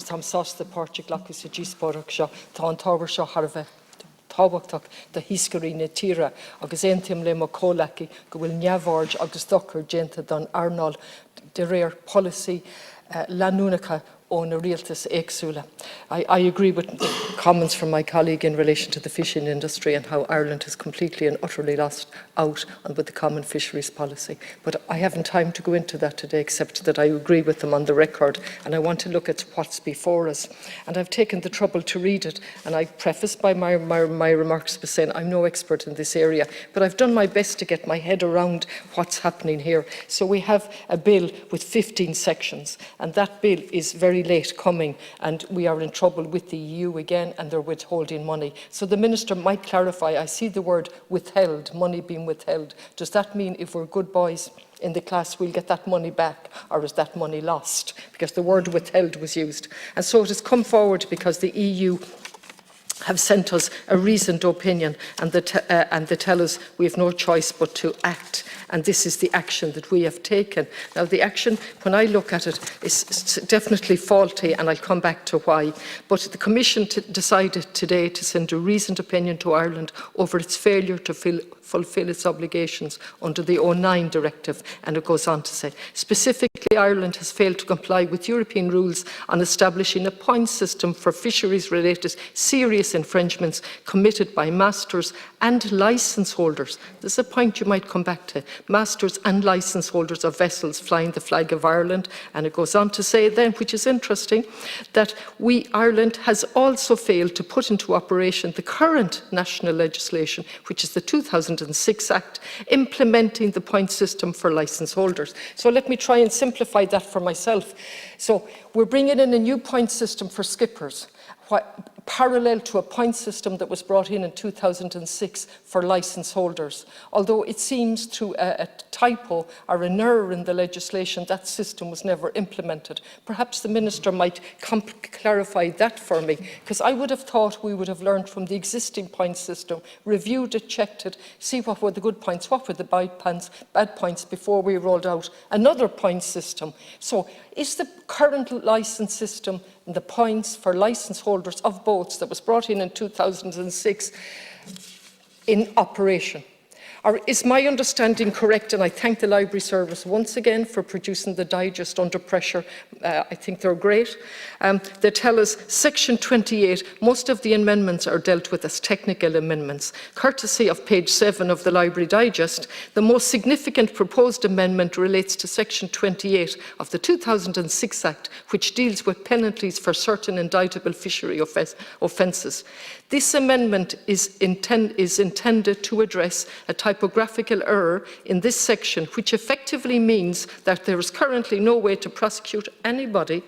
Tam sás de Portugal agus a G-Sporach seo tá an tábhar seo Harbheith táhachtach de híscarí na tíre agus éontim le mo cólaci go bhfuil neamhord agus dochar déanta don Arnold de réir policy leanúnacha on Oireachtas éagsúla. I agree with the comments from my colleague in relation to the fishing industry and how Ireland has completely and utterly lost out with the common fisheries policy. But I haven't time to go into that today, except that I agree with them on the record, and I want to look at what's before us. And I've taken the trouble to read it, and I preface by my remarks by saying I'm no expert in this area, but I've done my best to get my head around what's happening here. So we have a bill with 15 sections, and that bill is very late coming, and we are in trouble with the EU again, and they're withholding money. So the Minister might clarify. I see the word withheld, money being withheld. Does that mean if we're good boys in the class we'll get that money back, or is that money lost? Because the word withheld was used. And so it has come forward because the EU have sent us a reasoned opinion, and they tell us we have no choice but to act. And this is the action that we have taken. Now, the action, when I look at it, is definitely faulty, and I'll come back to why. But the Commission decided today to send a reasoned opinion to Ireland over its failure to fulfil its obligations under the 09 directive, and it goes on to say, specifically, Ireland has failed to comply with European rules on establishing a point system for fisheries-related serious infringements committed by masters and licence holders. There's a point you might come back to. Masters and licence holders of vessels flying the flag of Ireland. And it goes on to say then, which is interesting, that Ireland has also failed to put into operation the current national legislation, which is the 2006 Act, implementing the point system for licence holders. So let me try and simplify that for myself. So we're bringing in a new point system for skippers, parallel to a point system that was brought in 2006 for licence holders. Although it seems through a typo or an error in the legislation, that system was never implemented. Perhaps the Minister might clarify that for me, because I would have thought we would have learned from the existing point system, reviewed it, checked it, see what were the good points, what were the bad points before we rolled out another point system. So is the current licence system and the points for licence holders of boats that was brought in 2006 in operation? Or is my understanding correct? And I thank the Library Service once again for producing the digest under pressure. I think they're great. They tell us Section 28, most of the amendments are dealt with as technical amendments. Courtesy of page 7 of the Library Digest, the most significant proposed amendment relates to Section 28 of the 2006 Act, which deals with penalties for certain indictable fishery offences. This amendment is intended to address a typographical error in this section, which effectively means that there is currently no way to prosecute anybody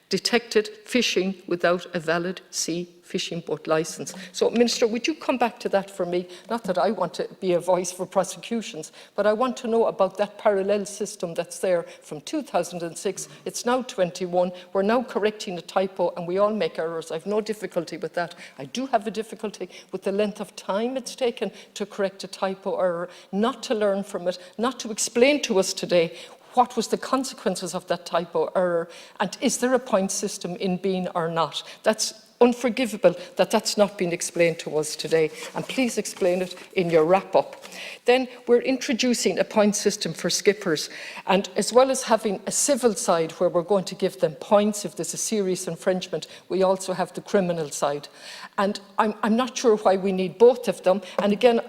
detected fishing without a valid sea fishing boat licence. So, Minister, would you come back to that for me? Not that I want to be a voice for prosecutions, but I want to know about that parallel system that's there from 2006. It's now 21. We're now correcting a typo, and we all make errors. I have no difficulty with that. I do have a difficulty with the length of time it's taken to correct a typo error, not to learn from it, not to explain to us today what was the consequences of that typo error, and is there a point system in being or not? That's unforgivable that that's not been explained to us today, and please explain it in your wrap-up. Then we're introducing a point system for skippers, and as well as having a civil side where we're going to give them points if there's a serious infringement, we also have the criminal side. And I'm not sure why we need both of them, and again,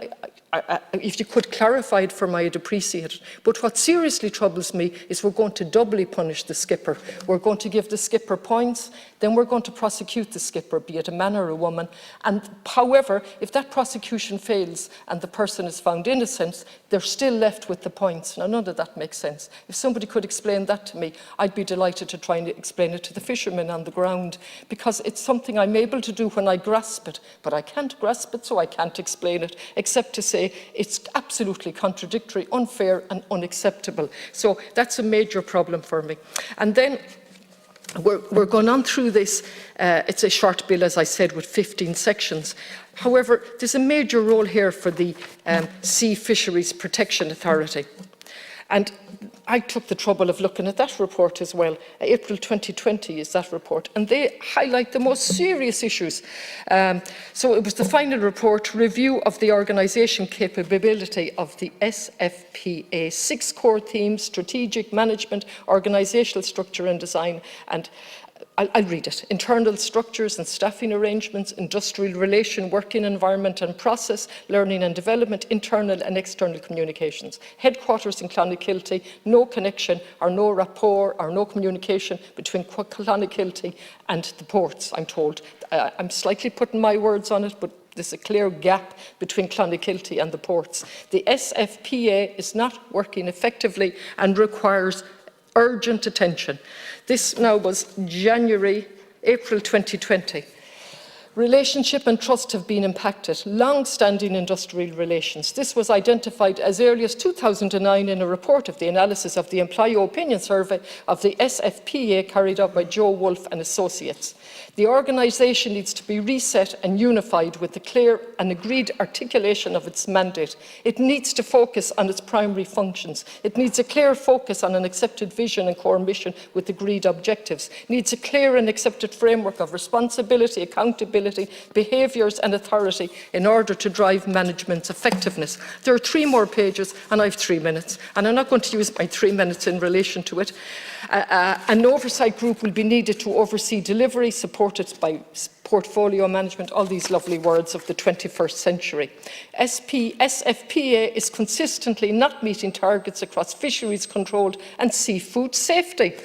if you could clarify it for me, I'd appreciate it. But what seriously troubles me is we're going to doubly punish the skipper. We're going to give the skipper points, then we're going to prosecute the skipper, be it a man or a woman. And however, if that prosecution fails and the person is found innocent, they're still left with the points. Now, none of that makes sense. If somebody could explain that to me, I'd be delighted to try and explain it to the fishermen on the ground, because it's something I'm able to do when I grasp it, but I can't grasp it, so I can't explain it, except to say it's absolutely contradictory, unfair and unacceptable. So that's a major problem for me. And then we're going on through this. It's a short bill, as I said, with 15 sections. However, there's a major role here for the Sea-Fisheries Protection Authority. And I took the trouble of looking at that report as well. April 2020 is that report, and they highlight the most serious issues. So it was the final report, review of the organisation capability of the SFPA, 6 core themes: strategic, management, organisational structure and design, and I'll read it. Internal structures and staffing arrangements, industrial relation, working environment and process, learning and development, internal and external communications. Headquarters in Clonakilty, no connection or no rapport or no communication between Clonakilty and the ports, I'm told. I'm slightly putting my words on it, but there's a clear gap between Clonakilty and the ports. The SFPA is not working effectively and requires urgent attention. This now was April 2020. Relationship and trust have been impacted. Long-standing industrial relations. This was identified as early as 2009 in a report of the analysis of the Employee Opinion Survey of the SFPA carried out by Joe Wolfe and Associates. The organisation needs to be reset and unified with a clear and agreed articulation of its mandate. It needs to focus on its primary functions. It needs a clear focus on an accepted vision and core mission with agreed objectives. It needs a clear and accepted framework of responsibility, accountability, behaviours and authority in order to drive management's effectiveness. There are 3 more pages and I have 3 minutes, and I'm not going to use my 3 minutes in relation to it. An oversight group will be needed to oversee delivery, supported by portfolio management, all these lovely words of the 21st century. SFPA is consistently not meeting targets across fisheries control and seafood safety.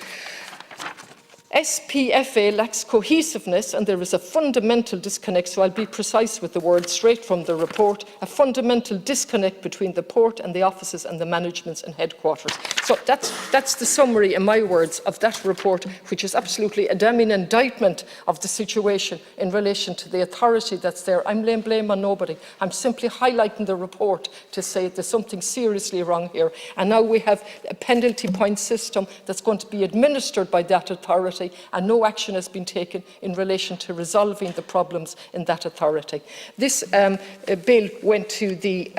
SPFA lacks cohesiveness, and there is a fundamental disconnect, so I'll be precise with the words straight from the report, a fundamental disconnect between the port and the offices and the managements and headquarters. So that's the summary, in my words, of that report, which is absolutely a damning indictment of the situation in relation to the authority that's there. I'm laying blame on nobody. I'm simply highlighting the report to say there's something seriously wrong here. And now we have a penalty point system that's going to be administered by that authority, and no action has been taken in relation to resolving the problems in that authority. This bill went to the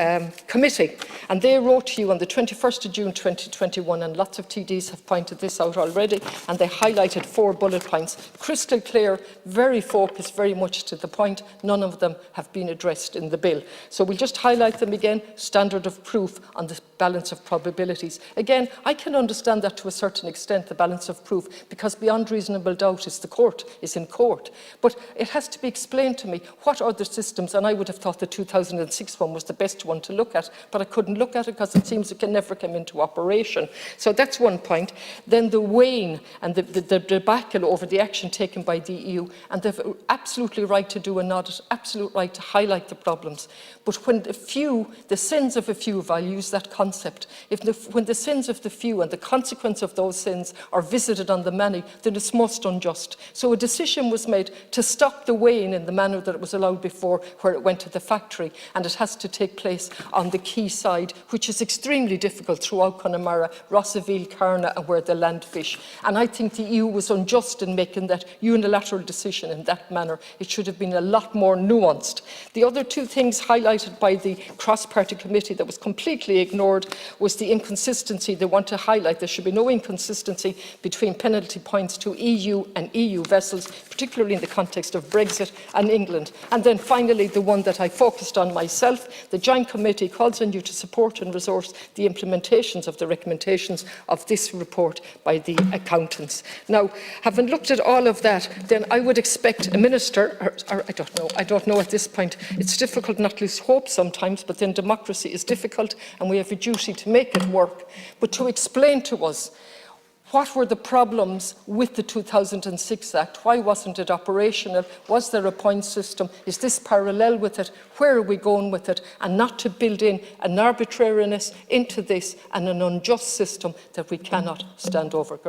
committee, and they wrote to you on the 21st of June 2021, and lots of TDs have pointed this out already, and they highlighted 4 bullet points. Crystal clear, very focused, very much to the point. None of them have been addressed in the bill. So we'll just highlight them again. Standard of proof on the balance of probabilities. Again, I can understand that to a certain extent, the balance of proof, because beyond reasonable doubt is in court. But it has to be explained to me what other systems, and I would have thought the 2006 one was the best one to look at, but I couldn't look at it because it seems it can never come into operation. So that's one point. Then the weighing and the debacle over the action taken by the EU, and they've absolutely right to do an audit, absolute right to highlight the problems. But when the sins of a few, if I use that concept, when the sins of the few and the consequence of those sins are visited on the many, then it's most unjust. So a decision was made to stop the weighing in the manner that it was allowed before, where it went to the factory, and it has to take place on the quay side, which is extremely difficult throughout Connemara, Rossaville, Carna, and where the land fish. And I think the EU was unjust in making that unilateral decision in that manner. It should have been a lot more nuanced. The other 2 things highlighted by the cross-party committee that was completely ignored was the inconsistency. They want to highlight there should be no inconsistency between penalty points to EU and EU vessels, particularly in the context of Brexit and England. And then finally, the one that I focused on myself, the Joint Committee calls on you to support and resource the implementations of the recommendations of this report by the accountants. Now, having looked at all of that, then I would expect a minister, or I don't know at this point. It's difficult not to lose hope sometimes, but then democracy is difficult and we have a duty to make it work. But to explain to us what were the problems with the 2006 Act? Why wasn't it operational? Was there a point system? Is this parallel with it? Where are we going with it? And not to build in an arbitrariness into this and an unjust system that we cannot stand over.